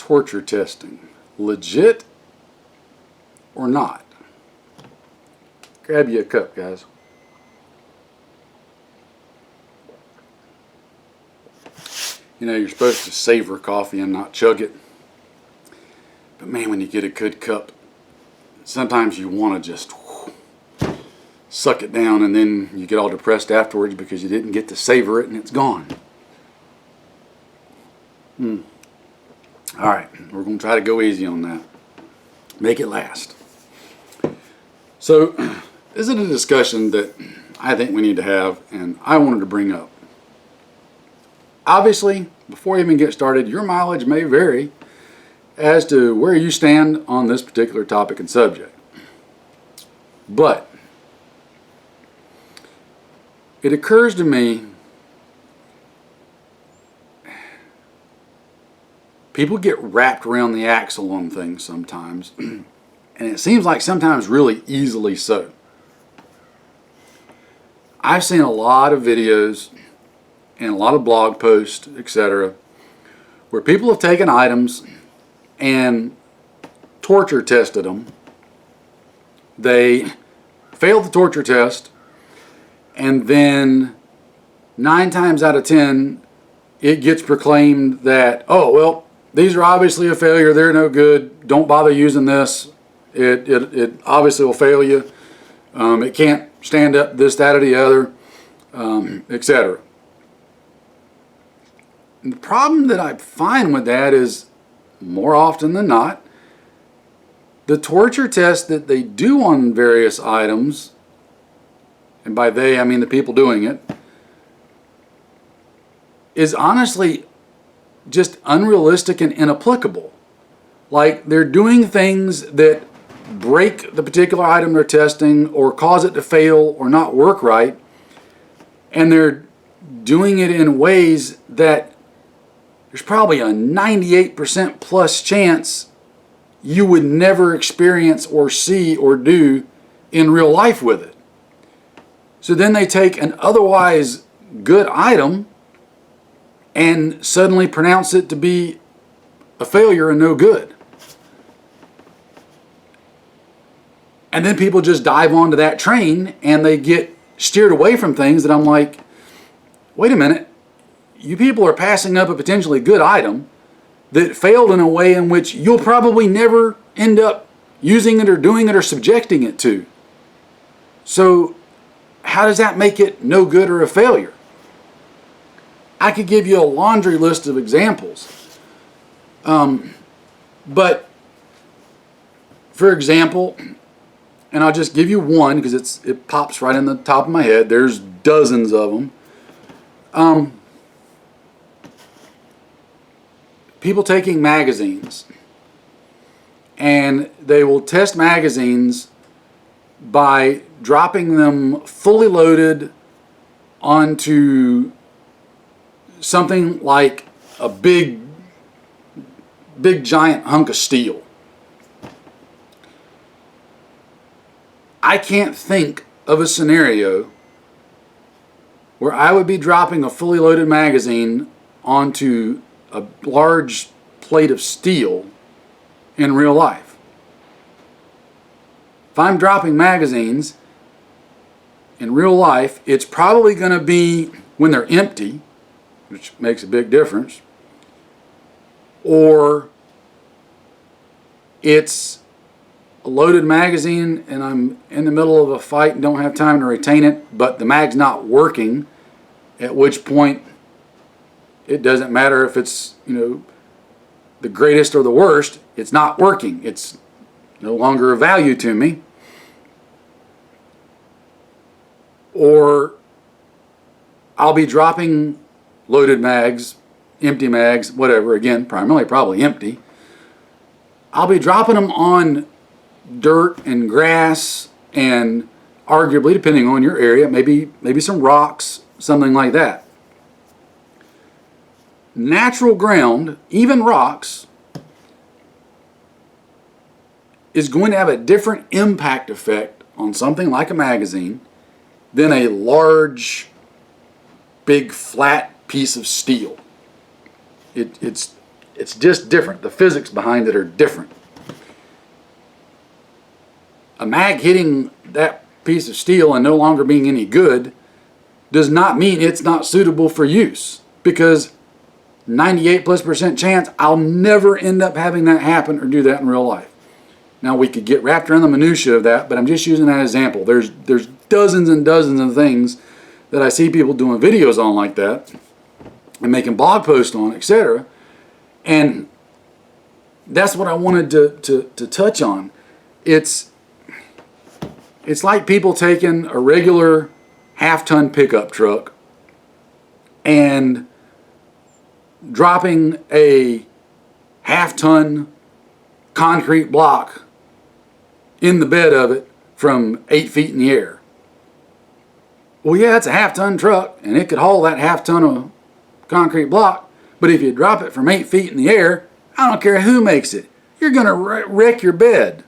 torture testing? Legit or not? Grab you a cup, guys. You know, you're supposed to savor coffee and not chug it. But man, when you get a good cup, sometimes you want to just suck it down, and then you get all depressed afterwards because you didn't get to savor it and it's gone. Alright, we're going to try to go easy on that. Make it last. So, this is a discussion that I think we need to have, and I wanted to bring up. Obviously, before you even get started, your mileage may vary as to where you stand on this particular topic and subject. But it occurs to me, people get wrapped around the axle on things sometimes, and it seems like sometimes really easily so. I've seen a lot of videos and a lot of blog posts, etc., where people have taken items and torture tested them. They failed the torture test, and then 9 times out of 10 it gets proclaimed that, oh well, these are obviously a failure, they're no good, don't bother using this, it obviously will fail you, it can't stand up this, that, or the other, etc. The problem that I find with that is, more often than not, the torture test that they do on various items, and by they I mean the people doing it, is honestly just unrealistic and inapplicable. Like, they're doing things that break the particular item they're testing or cause it to fail or not work right, and they're doing it in ways that there's probably a 98% plus chance you would never experience or see or do in real life with it. So then they take an otherwise good item and suddenly pronounce it to be a failure and no good. And then people just dive onto that train and they get steered away from things that I'm like, wait a minute, you people are passing up a potentially good item that failed in a way in which you'll probably never end up using it or doing it or subjecting it to. So how does that make it no good or a failure? I could give you a laundry list of examples. But for example, and I'll just give you one because it pops right in the top of my head. There's dozens of them. People taking magazines, and they will test magazines by dropping them fully loaded onto something like a big giant hunk of steel. I can't think of a scenario where I would be dropping a fully loaded magazine onto a large plate of steel in real life. If I'm dropping magazines in real life, it's probably going to be when they're empty, which makes a big difference, or it's a loaded magazine and I'm in the middle of a fight and don't have time to retain it, but the mag's not working, at which point it doesn't matter if it's, the greatest or the worst, it's not working. It's no longer of value to me. Or I'll be dropping loaded mags, empty mags, whatever, again, primarily probably empty. I'll be dropping them on dirt and grass and arguably, depending on your area, maybe some rocks, something like that. Natural ground, even rocks, is going to have a different impact effect on something like a magazine than a large, big, flat piece of steel. It's It's just different. The physics behind it are different. A mag hitting that piece of steel and no longer being any good does not mean it's not suitable for use, because 98+% chance I'll never end up having that happen or do that in real life. Now, we could get wrapped around the minutiae of that, but I'm just using that as an example. There's dozens and dozens of things that I see people doing videos on like that and making blog posts on, etc. And that's what I wanted to touch on. It's like people taking a regular half-ton pickup truck and dropping a half-ton concrete block in the bed of it from 8 feet in the air. Well, yeah, it's a half-ton truck, and it could haul that half-ton of concrete block, but if you drop it from 8 feet in the air, I don't care who makes it, you're going to wreck your bed.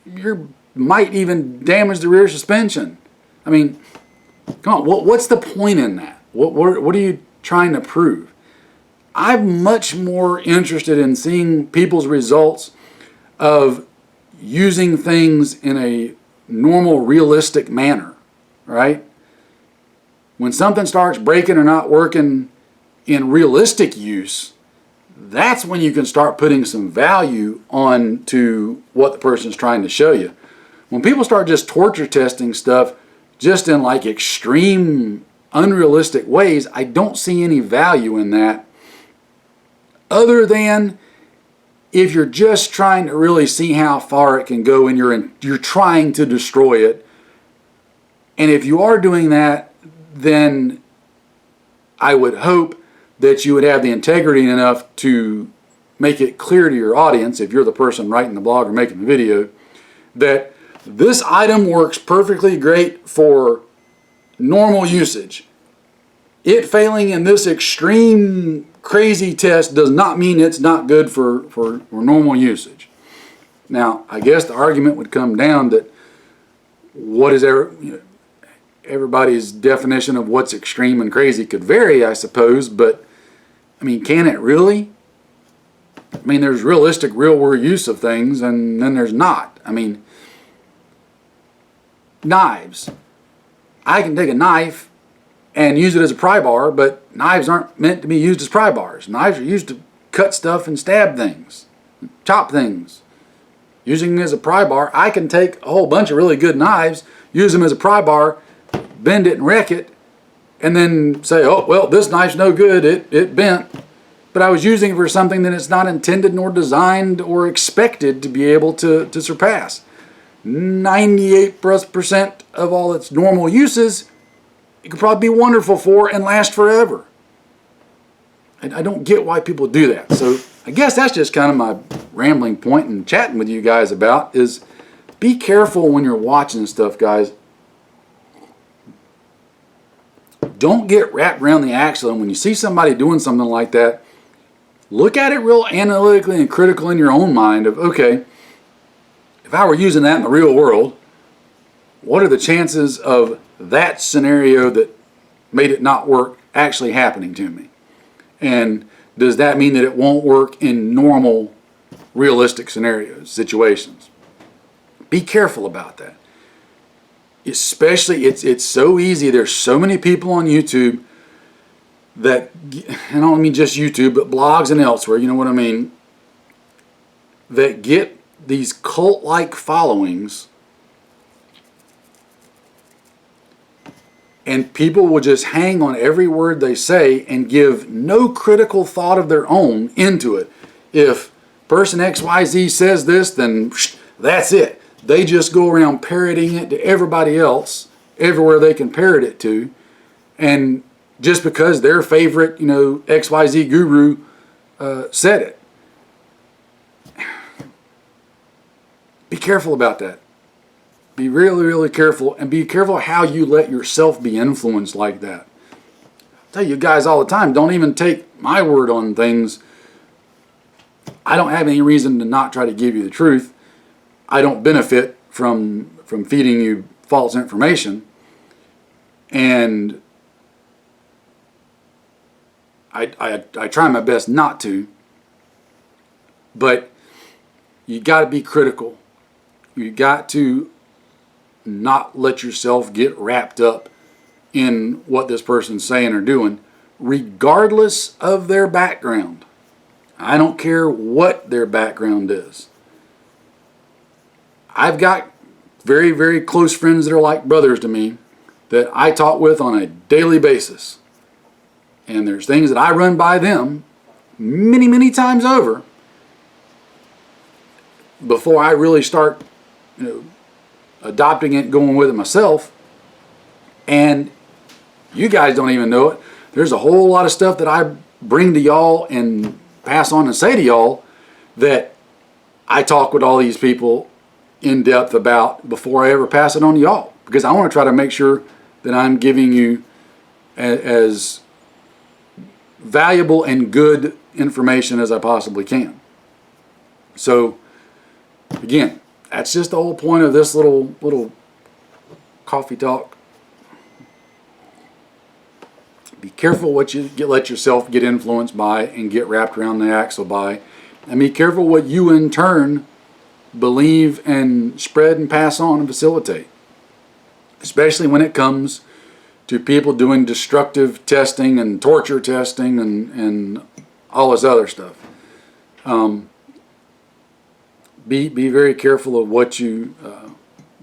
You might even damage the rear suspension. I mean, come on, what's the point in that? What are you trying to prove? I'm much more interested in seeing people's results of using things in a normal, realistic manner, right? When something starts breaking or not working in realistic use, that's when you can start putting some value on to what the person's trying to show you. When people start just torture testing stuff just in like extreme, unrealistic ways, I don't see any value in that, other than if you're just trying to really see how far it can go and you're trying to destroy it. And if you are doing that, then I would hope that you would have the integrity enough to make it clear to your audience, if you're the person writing the blog or making the video, that this item works perfectly great for normal usage. It failing in this extreme crazy test does not mean it's not good for normal usage. Now, I guess the argument would come down that what is everybody's definition of what's extreme and crazy could vary, I suppose, but I mean, can it really? I mean, there's realistic, real-world use of things, and then there's not. I mean, knives. I can take a knife and use it as a pry bar, but knives aren't meant to be used as pry bars. Knives are used to cut stuff and stab things, chop things. Using it as a pry bar, I can take a whole bunch of really good knives, use them as a pry bar, bend it and wreck it, and then say, oh, well, this knife's no good, it bent. But I was using it for something that it's not intended nor designed or expected to be able to surpass. 98+% of all its normal uses, it could probably be wonderful for and last forever. And I don't get why people do that. So I guess that's just kind of my rambling point and chatting with you guys about is be careful when you're watching stuff, guys. Don't get wrapped around the axle, and when you see somebody doing something like that, look at it real analytically and critical in your own mind of, okay, if I were using that in the real world, what are the chances of that scenario that made it not work actually happening to me? And does that mean that it won't work in normal, realistic scenarios, situations? Be careful about that. Especially, it's so easy. There's so many people on YouTube that, and I don't mean just YouTube, but blogs and elsewhere, you know what I mean, that get these cult-like followings, and people will just hang on every word they say and give no critical thought of their own into it. If person XYZ says this, then that's it. They just go around parroting it to everybody else, everywhere they can parrot it to, and just because their favorite, XYZ guru said it. Be careful about that. Be really, really careful, and be careful how you let yourself be influenced like that. I tell you guys all the time, don't even take my word on things. I don't have any reason to not try to give you the truth. I don't benefit from feeding you false information, and I try my best not to. But you got to be critical. You got to not let yourself get wrapped up in what this person's saying or doing, regardless of their background. I don't care what their background is. I've got very, very close friends that are like brothers to me that I talk with on a daily basis. And there's things that I run by them many, many times over before I really start, adopting it, going with it myself. And you guys don't even know it. There's a whole lot of stuff that I bring to y'all and pass on and say to y'all that I talk with all these people in depth about before I ever pass it on to y'all, because I want to try to make sure that I'm giving you as valuable and good information as I possibly can. So again, that's just the whole point of this little coffee talk. Be careful what you let yourself get influenced by and get wrapped around the axle by, and be careful what you in turn believe and spread and pass on and facilitate, especially when it comes to people doing destructive testing and torture testing and all this other stuff. Be very careful of what you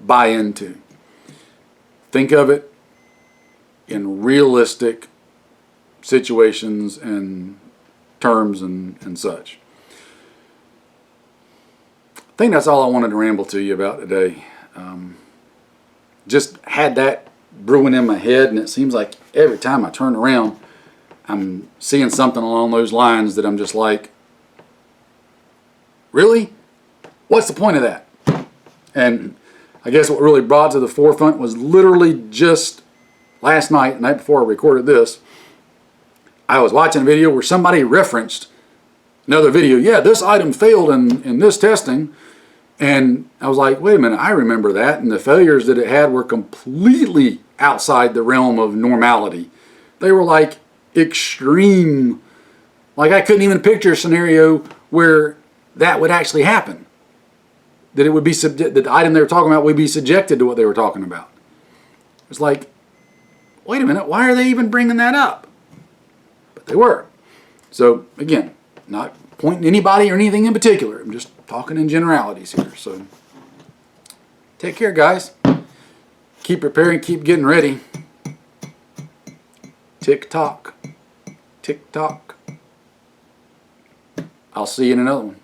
buy into. Think of it in realistic situations and terms and such. I think that's all I wanted to ramble to you about today. Just had that brewing in my head, and it seems like every time I turn around, I'm seeing something along those lines that I'm just like, really? What's the point of that? And I guess what really brought it to the forefront was literally just last night, the night before I recorded this, I was watching a video where somebody referenced another video. Yeah, this item failed in this testing. And I was like, wait a minute, I remember that. And the failures that it had were completely outside the realm of normality. They were like extreme. Like I couldn't even picture a scenario where that would actually happen. That it would be that the item they were talking about would be subjected to what they were talking about. It's like, wait a minute, why are they even bringing that up? But they were. So again, not pointing anybody or anything in particular. I'm just talking in generalities here. So take care, guys. Keep preparing, keep getting ready. Tick tock. Tick tock. I'll see you in another one.